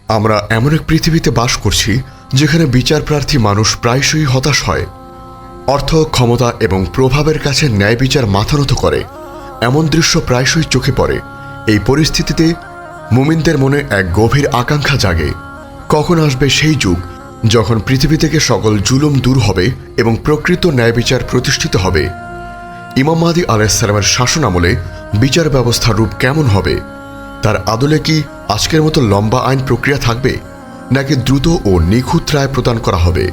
আমরা এমন এক পৃথিবীতে বাস করছি যেখানে বিচার প্রার্থী মানুষ প্রায়শই হতাশ হয়। অর্থ, ক্ষমতা এবং প্রভাবের কাছে ন্যায় বিচার মাথা নত করে এমন দৃশ্য প্রায়শই চোখে পড়ে। এই পরিস্থিতিতে মুমিনদের মনে এক গভীর আকাঙ্ক্ষা জাগে, কখন আসবে সেই যুগ যখন পৃথিবী থেকে সকল জুলুম দূর হবে এবং প্রকৃত ন্যায় বিচার প্রতিষ্ঠিত হবে। ইমাম মাহদী আলাইহিসসালামের শাসন আমলে বিচার ব্যবস্থার রূপ কেমন হবে? তার আদলে কি আজকের মতো লম্বা আইন প্রক্রিয়া থাকবে, নাকি দ্রুত ও নিখুঁত রায় প্রদান করা হবে?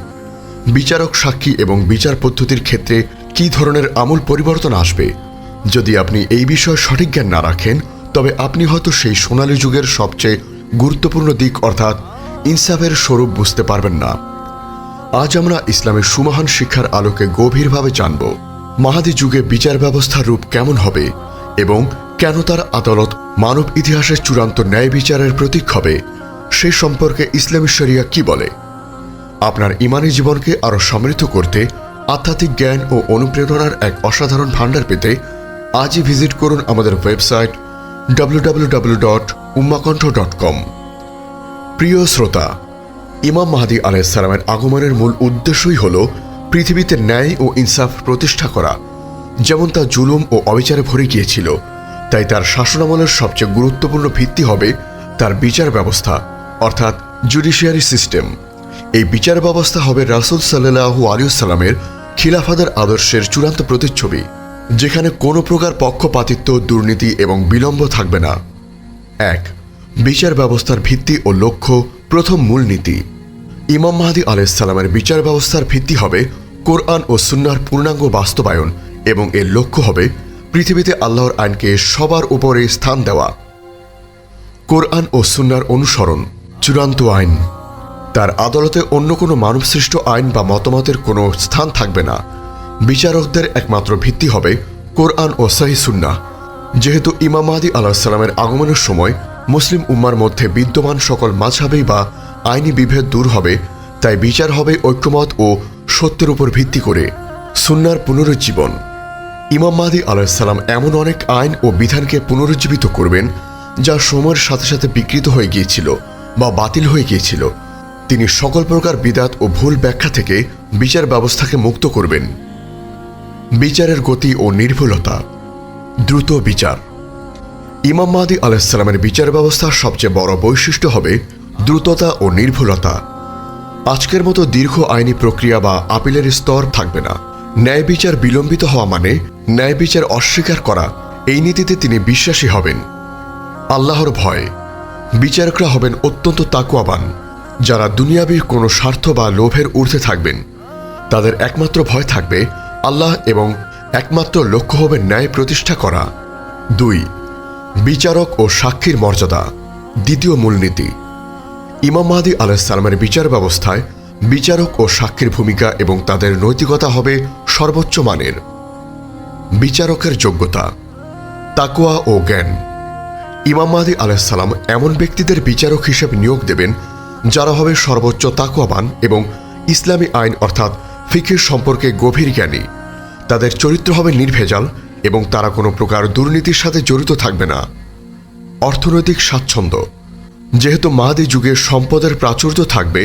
বিচারক, সাক্ষী এবং বিচার পদ্ধতির ক্ষেত্রে কী ধরনের আমূল পরিবর্তন আসবে? যদি আপনি এই বিষয়ে সঠিক জ্ঞান না রাখেন, তবে আপনি হয়তো সেই সোনালী যুগের সবচেয়ে গুরুত্বপূর্ণ দিক অর্থাৎ ইনসাফের স্বরূপ বুঝতে পারবেন না। আজ আমরা ইসলামের সুমহান শিক্ষার আলোকে গভীরভাবে জানব মাহদী যুগে বিচার ব্যবস্থার রূপ কেমন হবে এবং কেন তার আদালত মানব ইতিহাসের চূড়ান্ত ন্যায় বিচারের প্রতীক হবে, সে সম্পর্কে ইসলামী শরিয়া কি বলে। আপনার ইমানি জীবনকে আরও সমৃদ্ধ করতে আধ্যাত্মিক জ্ঞান ও অনুপ্রেরণার এক অসাধারণ ভাণ্ডার পেতে আজই ভিজিট করুন আমাদের ওয়েবসাইট www.ummakantha.com। প্রিয় শ্রোতা, ইমাম মাহদী আলাইহিসসালামের আগমনের মূল উদ্দেশ্যই হল পৃথিবীতে ন্যায় ও ইনসাফ প্রতিষ্ঠা করা। যেমন তা জুলুম ও অবিচারে ভরে গিয়েছিল, তাই তার শাসনামলের সবচেয়ে গুরুত্বপূর্ণ ভিত্তি হবে তার বিচার ব্যবস্থা অর্থাৎ জুডিশিয়ারি সিস্টেম। এই বিচার ব্যবস্থা হবে রাসূল সাল্লাল্লাহু আলাইহি ওয়াসাল্লামের খিলাফতের আদর্শের চূড়ান্ত প্রতিচ্ছবি, যেখানে কোনো প্রকার পক্ষপাতিত্ব, দুর্নীতি এবং বিলম্ব থাকবে না। 1. বিচার ব্যবস্থার ভিত্তি ও লক্ষ্য। প্রথম মূলনীতি। ইমাম মাহদী আলাইহিসসালামের বিচার ব্যবস্থার ভিত্তি হবে কোরআন ও সুন্নাহর পূর্ণাঙ্গ বাস্তবায়ন এবং এর লক্ষ্য হবে পৃথিবীতে আল্লাহর আইনকে সবার উপরে স্থান দেওয়া। কোরআন ও সুন্নাহর অনুসরণ চূড়ান্ত আইন। তার আদালতে অন্য কোনো মানবসৃষ্ট আইন বা মতামতের কোনো স্থান থাকবে না। বিচারকদের একমাত্র ভিত্তি হবে কোরআন ও সহিহ সুন্নাহ। যেহেতু ইমাম মাহদী আলাইহিসসালামের আগমনের সময় মুসলিম উম্মার মধ্যে বিদ্যমান সকল মাযহাবী বা আইনি বিভেদ দূর হবে, তাই বিচার হবে ঐক্যমত ও সত্যের উপর ভিত্তি করে। সুন্নাহর পুনরুজ্জীবন। ইমাম মাহদী আলাইহিসসালাম এমন অনেক আইন ও বিধানকে পুনরুজ্জীবিত করবেন যা সময়ের সাথে সাথে বিকৃত হয়ে গিয়েছিল বা বাতিল হয়ে গিয়েছিল। তিনি সকল প্রকার বিদআত ও ভুল ব্যাখ্যা থেকে বিচার ব্যবস্থাকে মুক্ত করবেন। বিচারের গতি ও নির্ভুলতা। দ্রুত বিচার। ইমাম মাহদী আলাইহিসসালামের বিচার ব্যবস্থার সবচেয়ে বড় বৈশিষ্ট্য হবে দ্রুততা ও নির্ভুলতা। আজকের মতো দীর্ঘ আইনি প্রক্রিয়া বা আপিলের স্তর থাকবে না। ন্যায় বিচার বিলম্বিত হওয়া মানে ন্যায় বিচার অস্বীকার করা, এই নীতিতে তিনি বিশ্বাসী হবেন। আল্লাহর ভয়। বিচারকরা হবেন অত্যন্ত তাকওয়াবান, যারা দুনিয়াবী কোনো স্বার্থ বা লোভের ঊর্ধ্বে থাকবেন। তাদের একমাত্র ভয় থাকবে আল্লাহ এবং একমাত্র লক্ষ্য হবে ন্যায় প্রতিষ্ঠা করা। 2. বিচারক ও সাক্ষীর মর্যাদা। দ্বিতীয় মূলনীতি। ইমাম মাহদী আলাইহিসসালামের বিচার ব্যবস্থায় বিচারক ও সাক্ষীর ভূমিকা এবং তাদের নৈতিকতা হবে সর্বোচ্চ মানের। বিচারকের যোগ্যতা, তাকওয়া ও জ্ঞান। ইমাম মাহদী আলাইহিসসালাম এমন ব্যক্তিদের বিচারক হিসেবে নিয়োগ দেবেন যারা হবে সর্বোচ্চ তাকওয়াবান এবং ইসলামী আইন অর্থাৎ ফিকহ সম্পর্কে গভীর জ্ঞানী। তাদের চরিত্র হবে নির্ভেজাল এবং তারা কোনো প্রকার দুর্নীতির সাথে জড়িত থাকবে না। অর্থনৈতিক স্বাচ্ছন্দ্য। যেহেতু মাহদী যুগে সম্পদের প্রাচুর্য থাকবে,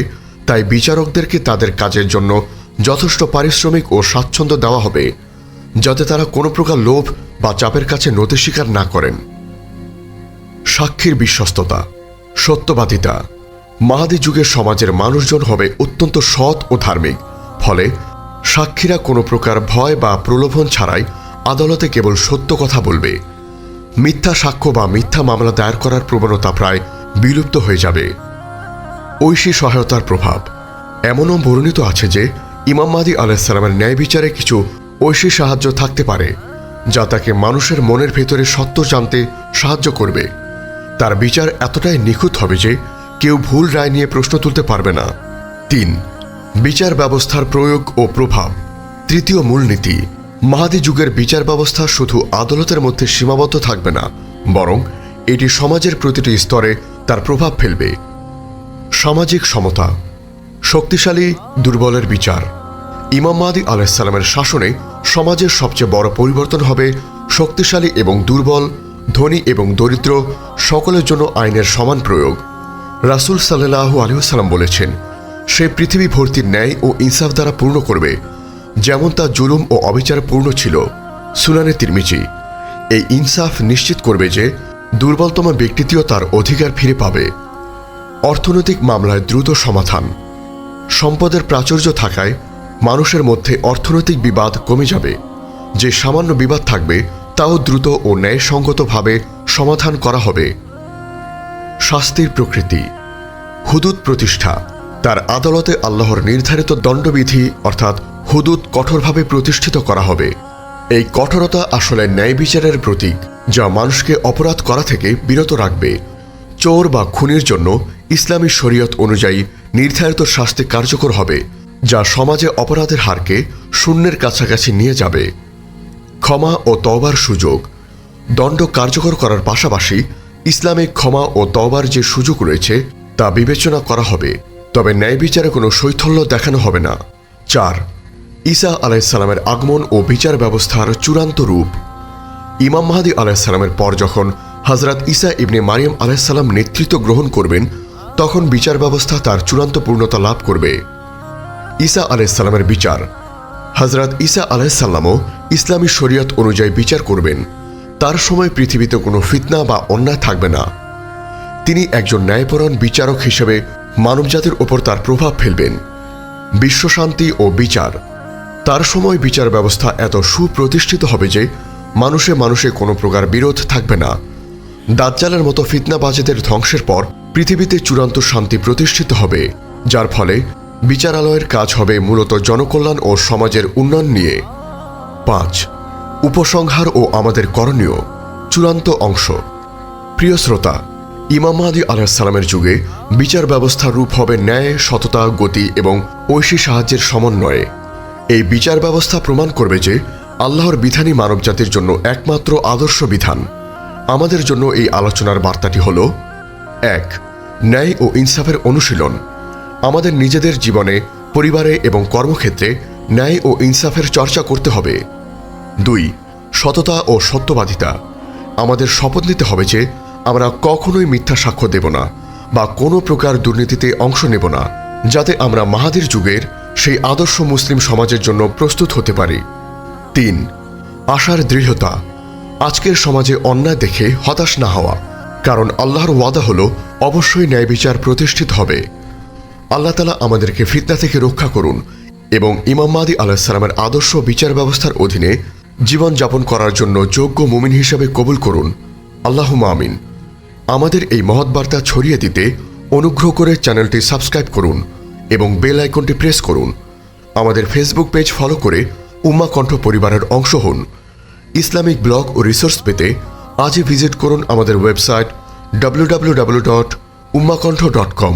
তাই বিচারকদেরকে তাদের কাজের জন্য যথেষ্ট পারিশ্রমিক ও স্বাচ্ছন্দ্য দেওয়া হবে, যাতে তারা কোনো প্রকার লোভ বা চাপের কাছে নতি স্বীকার না করেন। সাক্ষীর বিশ্বস্ততা, সত্যবাদিতা। মাহদী যুগের সমাজের মানুষজন হবে অত্যন্ত সৎ ও ধার্মিক, ফলে সাক্ষীরা কোনো প্রকার ভয় বা প্রলোভন ছাড়াই আদালতে কেবল সত্য কথা বলবে। মিথ্যা সাক্ষ্য বা মিথ্যা মামলা দায়ের করার প্রবণতা প্রায় বিলুপ্ত হয়ে যাবে। ঐশী সহায়তার প্রভাব। এমনও বর্ণিত আছে যে ইমাম মাহদী আলাইহিসসালামের ন্যায় বিচারে কিছু ঐশী সাহায্য থাকতে পারে, যা তাকে মানুষের মনের ভেতরে সত্য জানতে সাহায্য করবে। তার বিচার এতটাই নিখুঁত হবে যে কেউ ভুল রায় নিয়ে প্রশ্ন তুলতে পারবে না। 3. বিচার ব্যবস্থার প্রয়োগ ও প্রভাব। তৃতীয় মূলনীতি। মাহদী যুগের বিচার ব্যবস্থা শুধু আদালতের মধ্যে সীমাবদ্ধ থাকবে না, বরং এটি সমাজের প্রতিটি স্তরে তার প্রভাব ফেলবে। সামাজিক সমতা। শক্তিশালী দুর্বলের বিচার। ইমাম মাহদী আলাইহিসসালামের শাসনে সমাজের সবচেয়ে বড় পরিবর্তন হবে শক্তিশালী এবং দুর্বল, ধনী এবং দরিদ্র সকলের জন্য আইনের সমান প্রয়োগ। রাসূল সাল্লাল্লাহু আলাইহি ওয়াসাল্লাম বলেছেন, সে পৃথিবী ভর্তি ন্যায় ও ইনসাফ দ্বারা পূর্ণ করবে, যেমন তা জুলুম ও অবিচারে পূর্ণ ছিল। সুনানে তিরমিজি। এই ইনসাফ নিশ্চিত করবে যে দুর্বলতম ব্যক্তিটিও তার অধিকার ফিরে পাবে। অর্থনৈতিক মামলায় দ্রুত সমাধান। সম্পদের প্রাচুর্য থাকায় মানুষের মধ্যে অর্থনৈতিক বিবাদ কমে যাবে। যে সামান্য বিবাদ থাকবে তাও দ্রুত ও ন্যায়সঙ্গতভাবে সমাধান করা হবে। শাস্তির প্রকৃতি। হুদুদ প্রতিষ্ঠা। তার আদালতে আল্লাহর নির্ধারিত দণ্ডবিধি অর্থাৎ হুদুদ কঠোরভাবে প্রতিষ্ঠিত করা হবে। এই কঠোরতা আসলে ন্যায় বিচারের প্রতীক, যা মানুষকে অপরাধ করা থেকে বিরত রাখবে। চোর বা খুনির জন্য ইসলামী শরীয়ত অনুযায়ী নির্ধারিত শাস্তি কার্যকর হবে, যা সমাজে অপরাধের হারকে শূন্যের কাছাকাছি নিয়ে যাবে। ক্ষমা ও তওবার সুযোগ। দণ্ড কার্যকর করার পাশাপাশি ইসলামে ক্ষমা ও তওবার যে সুযোগ রয়েছে তা বিবেচনা করা হবে, তবে ন্যায় বিচারে কোনো শৈথল্য দেখানো হবে না। 4. ঈসা আলাইহিসসালামের আগমন ও বিচার ব্যবস্থার চূড়ান্ত রূপ। ইমাম মাহদী আলাইহিসসালামের পর যখন হযরত ঈসা ইবনে মারিয়াম আলাইহিসসালাম নেতৃত্ব গ্রহণ করবেন, তখন বিচার ব্যবস্থা তার চূড়ান্ত পূর্ণতা লাভ করবে। ঈসা আলাইহিসসালামের বিচার। হযরত ঈসা আলাইহিসসালামও ইসলামী শরীয়ত অনুযায়ী বিচার করবেন। তার সময় পৃথিবীতে কোনো ফিতনা বা অন্যায় থাকবে না। তিনি একজন ন্যায়পরায়ণ বিচারক হিসেবে মানবজাতির ওপর তার প্রভাব ফেলবেন। বিশ্বশান্তি ও বিচার। তার সময় বিচার ব্যবস্থা এত সুপ্রতিষ্ঠিত হবে যে মানুষে মানুষে কোনো প্রকার বিরোধ থাকবে না। দাজ্জালের মতো ফিতনাবাজেদের ধ্বংসের পর পৃথিবীতে চূড়ান্ত শান্তি প্রতিষ্ঠিত হবে, যার ফলে বিচারালয়ের কাজ হবে মূলত জনকল্যাণ ও সমাজের উন্নয়ন নিয়ে। 5. উপসংহার ও আমাদের করণীয়। চূড়ান্ত অংশ। প্রিয় শ্রোতা, ইমাম মাহদী আলাইহিসসালামের যুগে বিচার ব্যবস্থার রূপ হবে ন্যায়, সততা, গতি এবং ঐশী সাহায্যের সমন্বয়ে। এই বিচার ব্যবস্থা প্রমাণ করবে যে আল্লাহর বিধানই মানবজাতির জন্য একমাত্র আদর্শ বিধান। আমাদের জন্য এই আলোচনার বার্তাটি হল: 1. ন্যায় ও ইনসাফের অনুশীলন। আমাদের নিজেদের জীবনে, পরিবারে এবং কর্মক্ষেত্রে ন্যায় ও ইনসাফের চর্চা করতে হবে। 2. সততা ও সত্যবাদিতা। আমাদের শপথ নিতে হবে যে আমরা কখনোই মিথ্যা সাক্ষ্য দেব না বা কোনো প্রকার দুর্নীতিতে অংশ নেব না, যাতে আমরা মাহাদির যুগের সেই আদর্শ মুসলিম সমাজের জন্য প্রস্তুত হতে পারি। 3. আশার দৃঢ়তা। আজকের সমাজে অন্যায় দেখে হতাশ না হওয়া, কারণ আল্লাহর ওয়াদা হলো অবশ্যই ন্যায় বিচার প্রতিষ্ঠিত হবে। আল্লাহ তাআলা আমাদেরকে ফিতনা থেকে রক্ষা করুন এবং ইমাম মাহদী আলাইহিসসালামের আদর্শ বিচার ব্যবস্থার অধীনে জীবন যাপন করার জন্য যোগ্য মুমিন হিসেবে কবুল করুন। আল্লাহুম্মা আমিন। আমাদের এই মহৎ বার্তা ছড়িয়ে দিতে অনুগ্রহ করে চ্যানেলটি সাবস্ক্রাইব করুন এবং বেল আইকনটি প্রেস করুন। আমাদের ফেসবুক পেজ ফলো করে উম্মাহ কণ্ঠ পরিবারের অংশ হন। ইসলামিক ব্লগ ও রিসোর্স পেতে আজই ভিজিট করুন আমাদের ওয়েবসাইট www.ummahkontho.com।